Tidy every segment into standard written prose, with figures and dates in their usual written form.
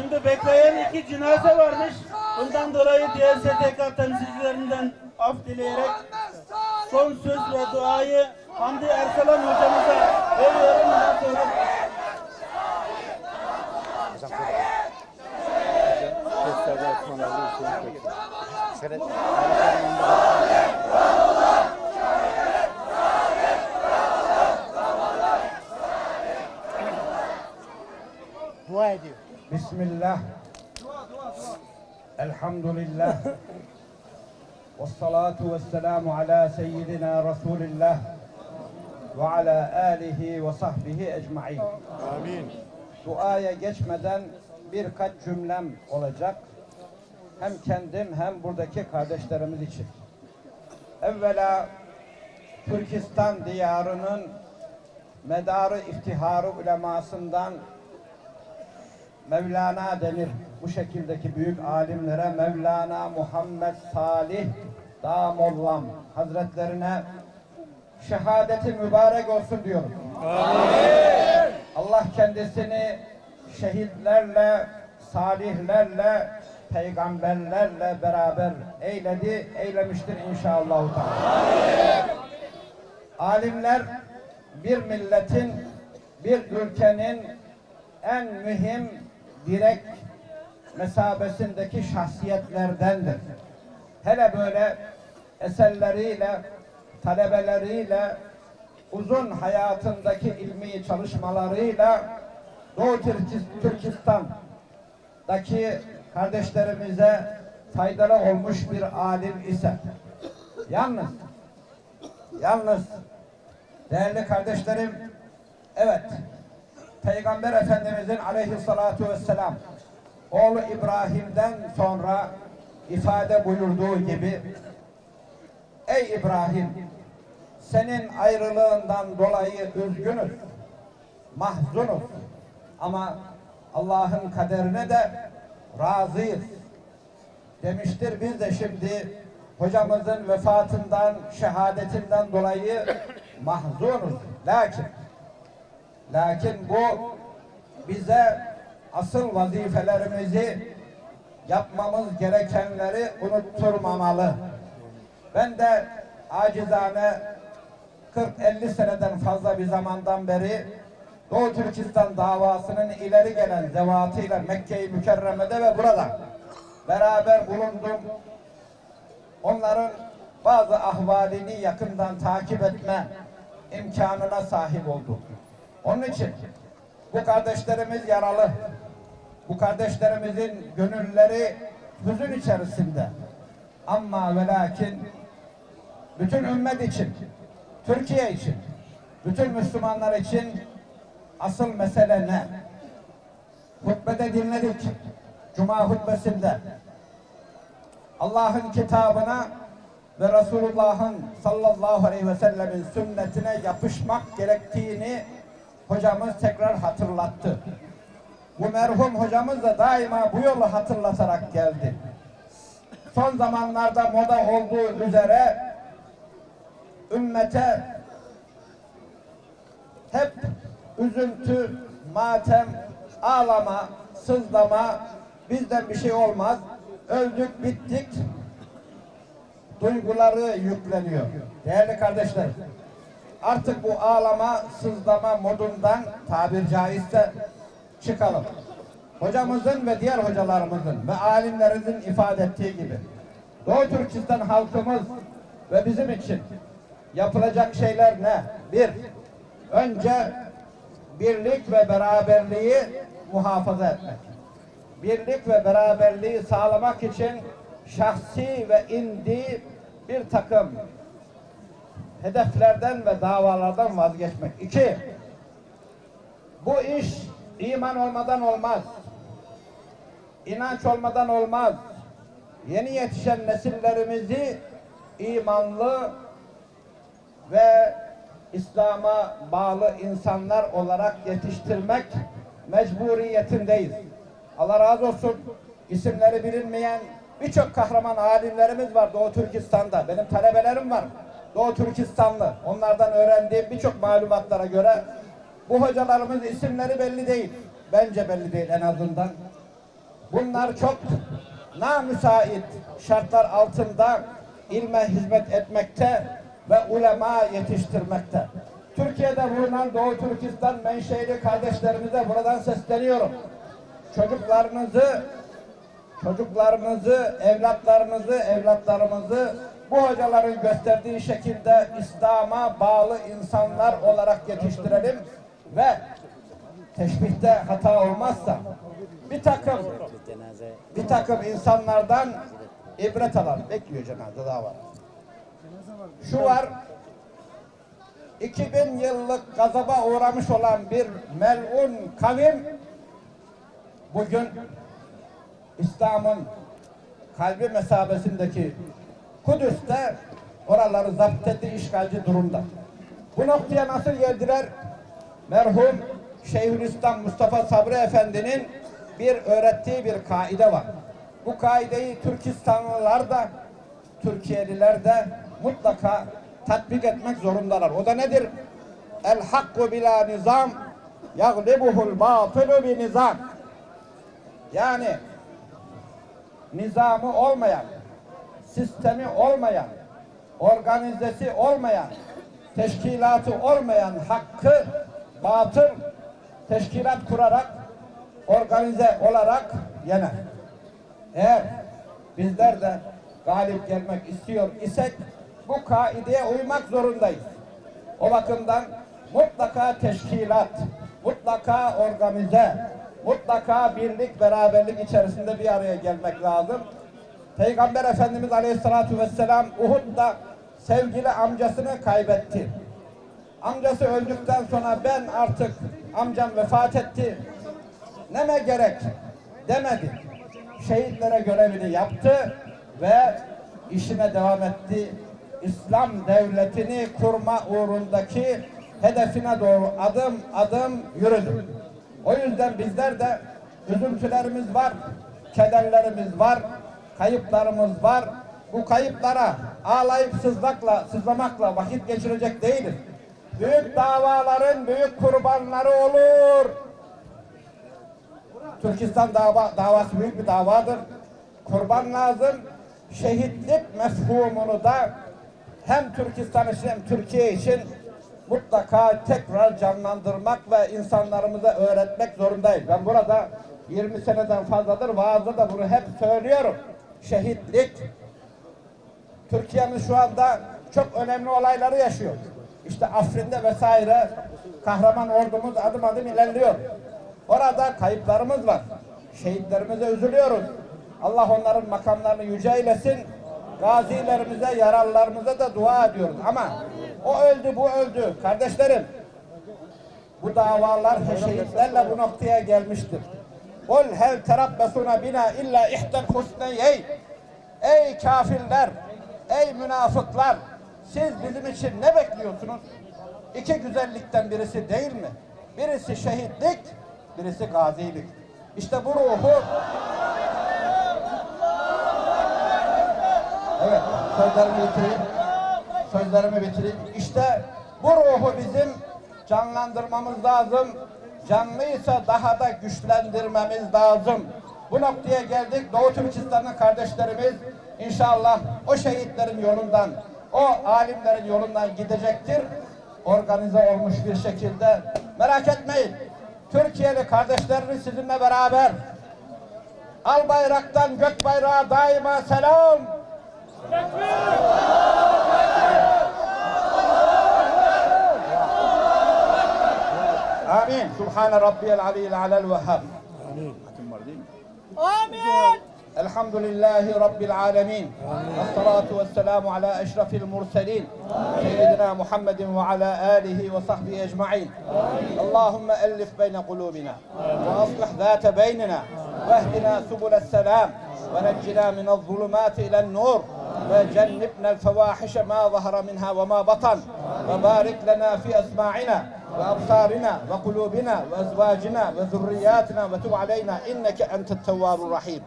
Şimdi bekleyen 2 cenaze varmış. Bundan dolayı diğer STK temsilcilerinden af dileyerek son söz ve duayı Hamdi Ersalan hocamıza veriyorum. Ondan sonra dua ediyor. Bismillah. Elhamdülillah. Vessalatu vesselamu ala seyyidina Resulillah ve ala alihi ve sahbihi ecmaîn. Amin. Duaya geçmeden birkaç cümlem olacak. Hem kendim hem buradaki kardeşlerimiz için. Evvela Türkistan diyarının medarı iftiharı ulemasından Mevlana denir. Bu şekildeki büyük alimlere Mevlana Muhammed Salih Damollam Hazretlerine şehadeti mübarek olsun diyorum. Amin. Allah kendisini şehitlerle, salihlerle, peygamberlerle beraber eylemiştir inşallah. Alimler bir milletin, bir ülkenin en mühim direkt mesabesindeki şahsiyetlerdendir. Hele böyle eserleriyle, talebeleriyle, uzun hayatındaki ilmi çalışmalarıyla Doğu Türkistan'daki kardeşlerimize faydalı olmuş bir alim ise yalnız değerli kardeşlerim, evet, Peygamber Efendimizin aleyhissalatu vesselam oğlu İbrahim'den sonra ifade buyurduğu gibi, ey İbrahim, senin ayrılığından dolayı üzgünüz, mahzunuz ama Allah'ın kaderine de razıyız demiştir. Biz de şimdi hocamızın vefatından, şehadetinden dolayı mahzunuz. Lakin bu bize asıl vazifelerimizi, yapmamız gerekenleri unutturmamalı. Ben de acizane 40-50 seneden fazla bir zamandan beri Doğu Türkistan davasının ileri gelen zevatıyla Mekke-i Mükerreme'de ve burada beraber bulundum. Onların bazı ahvalini yakından takip etme imkanına sahip oldum. Onun için bu kardeşlerimiz yaralı. Bu kardeşlerimizin gönülleri hüzün içerisinde. Ama ve lakin bütün ümmet için, Türkiye için, bütün Müslümanlar için asıl mesele ne? Hutbede dinledik. Cuma hutbesinde Allah'ın kitabına ve Resulullah'ın sallallahu aleyhi ve sellemin sünnetine yapışmak gerektiğini hocamız tekrar hatırlattı. Bu merhum hocamız da daima bu yolu hatırlatarak geldi. Son zamanlarda moda olduğu üzere ümmete hep üzüntü, matem, ağlama, sızlama, bizden bir şey olmaz, öldük, bittik duyguları yükleniyor. Değerli kardeşler, artık bu ağlama, sızlama modundan tabir caizse çıkalım. Hocamızın ve diğer hocalarımızın ve alimlerimizin ifade ettiği gibi Doğu Türkistan halkımız ve bizim için yapılacak şeyler ne? Bir, önce birlik ve beraberliği muhafaza etmek. Birlik ve beraberliği sağlamak için şahsi ve indi bir takım hedeflerden ve davalardan vazgeçmek. İki, bu iş iman olmadan olmaz. İnanç olmadan olmaz. Yeni yetişen nesillerimizi imanlı ve İslam'a bağlı insanlar olarak yetiştirmek mecburiyetindeyiz. Allah razı olsun. İsimleri bilinmeyen birçok kahraman alimlerimiz var Doğu Türkistan'da. Benim talebelerim var Doğu Türkistanlı. Onlardan öğrendiğim birçok malumatlara göre bu hocalarımız isimleri belli değil. Bence belli değil en azından. Bunlar çok namüsait şartlar altında ilme hizmet etmekte ve ulema yetiştirmekte. Türkiye'de bulunan Doğu Türkistan menşeli kardeşlerimize buradan sesleniyorum. Çocuklarınızı, evlatlarımızı bu hocaların gösterdiği şekilde İslam'a bağlı insanlar olarak yetiştirelim ve teşbihte hata olmazsa bir takım insanlardan ibret alalım. Bekliyor cenaze daha var. Şu var, 2000 yıllık gazaba uğramış olan bir melun kavim bugün İslam'ın kalbi mesabesindeki Kudüs'te oraları zapt etti, işgalci durumda. Bu noktaya nasıl geldiler? Merhum Şeyhülislam Mustafa Sabri Efendi'nin öğrettiği bir kaide var. Bu kaideyi Türkistanlılar da Türkiye'liler de mutlaka tatbik etmek zorundalar. O da nedir? El hakku bila nizam yaglibuhul batılu bi nizam. Yani nizamı olmayan, sistemi olmayan, organizesi olmayan, teşkilatı olmayan hakkı batıl teşkilat kurarak, organize olarak yener. Eğer bizler de galip gelmek istiyor isek bu kaideye uymak zorundayız. O bakımdan mutlaka teşkilat, mutlaka organize, mutlaka birlik, beraberlik içerisinde bir araya gelmek lazım. Peygamber Efendimiz Aleyhisselatü Vesselam Uhud'da sevgili amcasını kaybetti. Amcası öldükten sonra ben artık amcam vefat etti, neme gerek demedi. Şehitlere görevini yaptı ve işine devam etti. İslam devletini kurma uğrundaki hedefine doğru adım adım yürüdü. O yüzden bizler de üzüntülerimiz var, kederlerimiz var, kayıplarımız var. Bu kayıplara ağlayıp sızlamakla vakit geçirecek değiliz. Büyük davaların büyük kurbanları olur. Türkistan davası büyük bir davadır. Kurban lazım. Şehitlik mefhumunu da hem Türkistan için hem Türkiye için mutlaka tekrar canlandırmak ve insanlarımıza öğretmek zorundayız. Ben burada 20 seneden fazladır vaazda da bunu hep söylüyorum. Şehitlik. Türkiye'miz şu anda çok önemli olayları yaşıyor. İşte Afrin'de vesaire kahraman ordumuz adım adım ilerliyor. Orada kayıplarımız var. Şehitlerimize üzülüyoruz. Allah onların makamlarını yüce eylesin. Gazilerimize, yaralılarımıza da dua ediyoruz. Ama o öldü, bu öldü. Kardeşlerim, bu davalar şehitlerle bu noktaya gelmiştir. Kul hel terabbesuna bina illa ihdel husneyeyn. Ey kafirler, ey münafıklar, siz bizim için ne bekliyorsunuz? İki güzellikten birisi değil mi? Birisi şehitlik, birisi gazilik. İşte bu ruhu... Evet, sözlerimi bitireyim. İşte bu ruhu bizim canlandırmamız lazım. Canlıysa daha da güçlendirmemiz lazım. Bu noktaya geldik. Doğu Türkistan'ın kardeşlerimiz inşallah o şehitlerin yolundan, o alimlerin yolundan gidecektir. Organize olmuş bir şekilde. Merak etmeyin. Türkiye'li kardeşlerimiz sizinle beraber. Al bayraktan gök bayrağı daima selam. Amin. Subhane Rabbiyel Aliyyil Alel Vehhab. Amin. Amin. Elhamdülillahi Rabbil Alemin. Esselatu vesselamu ala eşrafil murselin. Seyyidina Muhammedin ve ala alihi ve sahbihi ecma'in. Allahümme ellif beyne kulubina. Ve aslih zâte beynina. Ve ehdina subules selam. Ve neccina minel zulümâti ilen nur. وجنبنا الفواحش ما ظهر منها وما بطن وبارك لنا في أسماعنا وأبصارنا وقلوبنا وأزواجنا وذرياتنا وتب علينا إنك أنت التواب الرحيم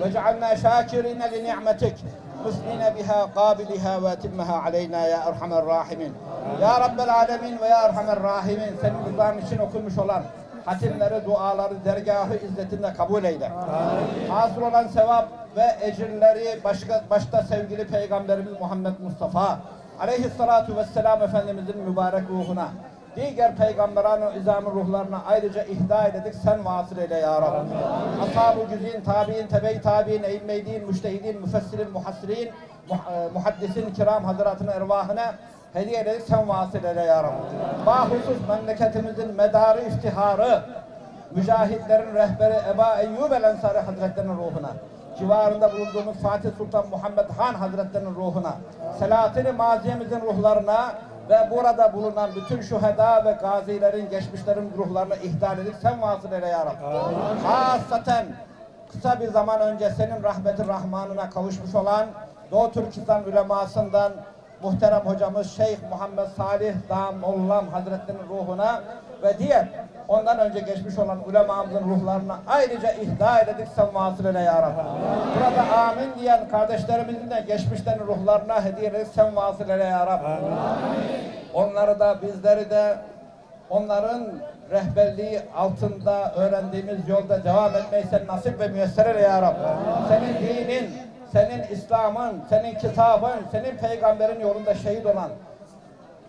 واجعلنا شاكرين لنعمتك مسلمين بها قابلها واتمها علينا يا أرحم الراحمين. Ya Rabbel Alemin ve Ya Erhamer Rahimin, senin rızan için okunmuş olan hatimleri, duaları dergahı izzetinde kabul eyle. Hasıl olan sevap ve ecirleri başta sevgili Peygamberimiz Muhammed Mustafa Aleyhissalatu vesselam Efendimizin mübarek ruhuna, diğer peygamberan-ı izam-ı ruhlarına ayrıca ihda ededik, sen vasıl eyle ya Rabbi. Ashab-ı güzin, tabi'in, tebe-i tabi'in, eyyim-meydin, müştehidin, müfessirin, muhassirin, muhaddisin, kiram hazretinin ervahına hediye ededik, sen vasıl eyle ya Rabbi. Bahusus memleketimizin medarı iftiharı, mücahitlerin rehberi Eba Eyyub el-Ensari Hazretlerinin ruhuna, civarında bulunduğumuz Fatih Sultan Muhammed Han Hazretlerinin ruhuna, Selahattin-i Maziyemizin ruhlarına ve burada bulunan bütün şüheda ve gazilerin, geçmişlerin ruhlarına ihdan edip sen vasıl eyle ya Rabbi. Hasaten kısa bir zaman önce senin rahmeti rahmanına kavuşmuş olan Doğu Türkistan ulemasından muhterem hocamız Şeyh Muhammed Salih Dağmoğullam Hazretlerinin ruhuna ve diğer ondan önce geçmiş olan ulemamızın ruhlarına ayrıca ihda ededik, sen vasıl eyle ya Rabbi. Burada amin diyen kardeşlerimizin de geçmişlerin ruhlarına hediye ededik, sen vasıl eyle ya Rabbi. Onları da bizleri de onların rehberliği altında öğrendiğimiz yolda devam etmeyi sen nasip ve müyesser eyle ya Rabbi. Senin dinin, senin İslam'ın, senin kitabın, senin peygamberin yolunda şehit olan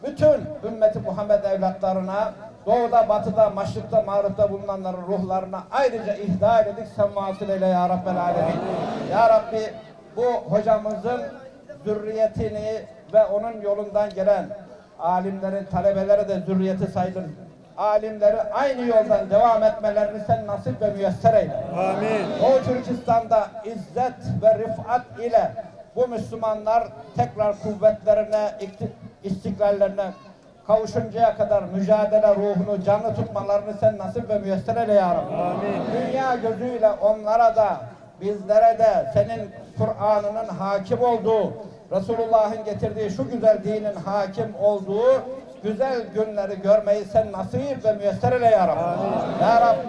bütün ümmeti Muhammed evlatlarına, doğuda, batıda, maşrıkta, mağrıpta bulunanların ruhlarına ayrıca ihda ededik, sen vasıl eyle ya Rabbel alemin. Ya Rabbi, bu hocamızın zürriyetini ve onun yolundan gelen alimlerin, talebeleri de zürriyeti sayılır. Alimleri aynı yoldan devam etmelerini sen nasip ve müyesser eyle. Amin. Doğu Türkistan'da izzet ve rifat ile bu Müslümanlar tekrar kuvvetlerine, istiklallerine kavuşuncaya kadar mücadele ruhunu canlı tutmalarını sen nasip ve müyesser eyle ya Rabbi. Amin. Dünya gözüyle onlara da bizlere de senin Kur'an'ının hakim olduğu, Resulullah'ın getirdiği şu güzel dinin hakim olduğu güzel günleri görmeyi sen nasip ve müyesser eyle ya Rabbi. Ya Rabbi,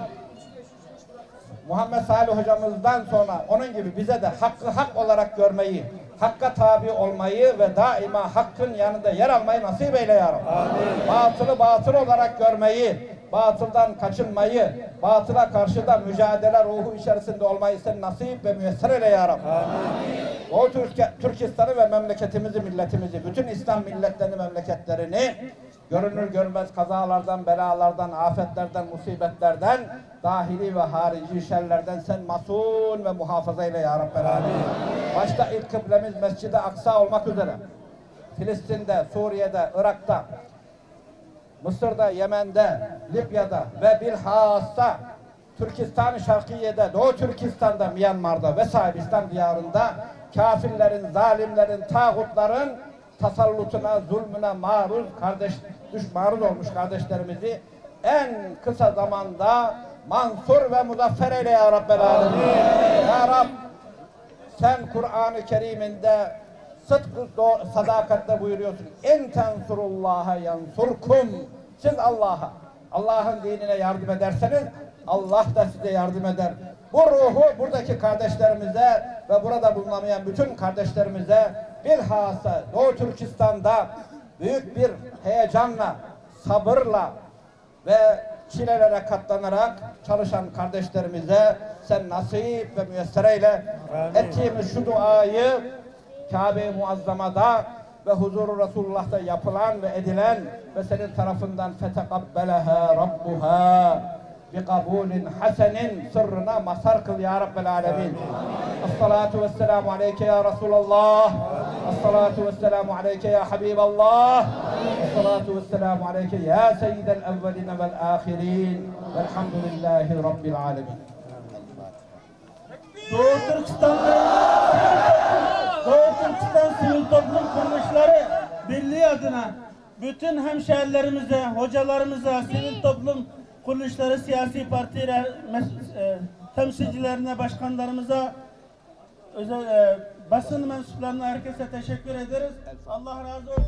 Muhammed Salih hocamızdan sonra onun gibi bize de hakkı hak olarak görmeyi, hakka tabi olmayı ve daima hakkın yanında yer almayı nasip eyle ya Rabbi. Amin. Batılı batıl olarak görmeyi, batıldan kaçınmayı, batıla karşı da mücadele ruhu içerisinde olmayı sen nasip ve müyesser eyle ya Rabbi. Doğu Türkistan'ı ve memleketimizi, milletimizi, bütün İslam milletlerini, memleketlerini görünür görmez kazalardan, belalardan, afetlerden, musibetlerden, dahili ve harici şerlerden sen masum ve muhafaza eyle ya Rabbel alemin. Başta ilk kıblemiz Mescid-i Aksa olmak üzere Filistin'de, Suriye'de, Irak'ta, Mısır'da, Yemen'de, Libya'da ve bilhassa Türkistan-ı Şarkiye'de, Doğu Türkistan'da, Myanmar'da vesaire İslam diyarında kafirlerin, zalimlerin, tağutların tasallutuna, zulmüne maruz olmuş kardeşlerimizi en kısa zamanda mansur ve muzaffer eyle ya Rabbel alemin. Ya Rab, sen Kur'an-ı Kerim'inde sıdkı sadakatle buyuruyorsun. En tensurullaha yansurkum. Siz Allah'ın dinine yardım ederseniz Allah da size yardım eder. Bu ruhu buradaki kardeşlerimize ve burada bulunamayan bütün kardeşlerimize bilhassa Doğu Türkistan'da büyük bir heyecanla, sabırla ve çilelere katlanarak çalışan kardeşlerimize sen nasip ve müyesser eyle. Ettiğimiz şu duayı Kabe-i Muazzama'da ve huzuru Resulullah'ta yapılan ve edilen ve senin tarafından fetekabbeleha rabbuha biqabulin hasenin sırrına mazhar kıl ya Rabbel alemin. Esselatu vesselamu aleyke ya Resulallah. Esselatu vesselamu aleyke ya Habiballah. Esselatu vesselamu aleyke ya seyyidel evveline vel ahirin. Velhamdülillahi Rabbil alemin. Doğu Türkistan Sivil Toplum Kuruluşları Birliği adına bütün hemşehrilerimize, hocalarımıza, sivil toplum kuruluşları, siyasi parti temsilcilerine, başkanlarımıza, basın mensuplarına, herkese teşekkür ederiz. Allah razı olsun.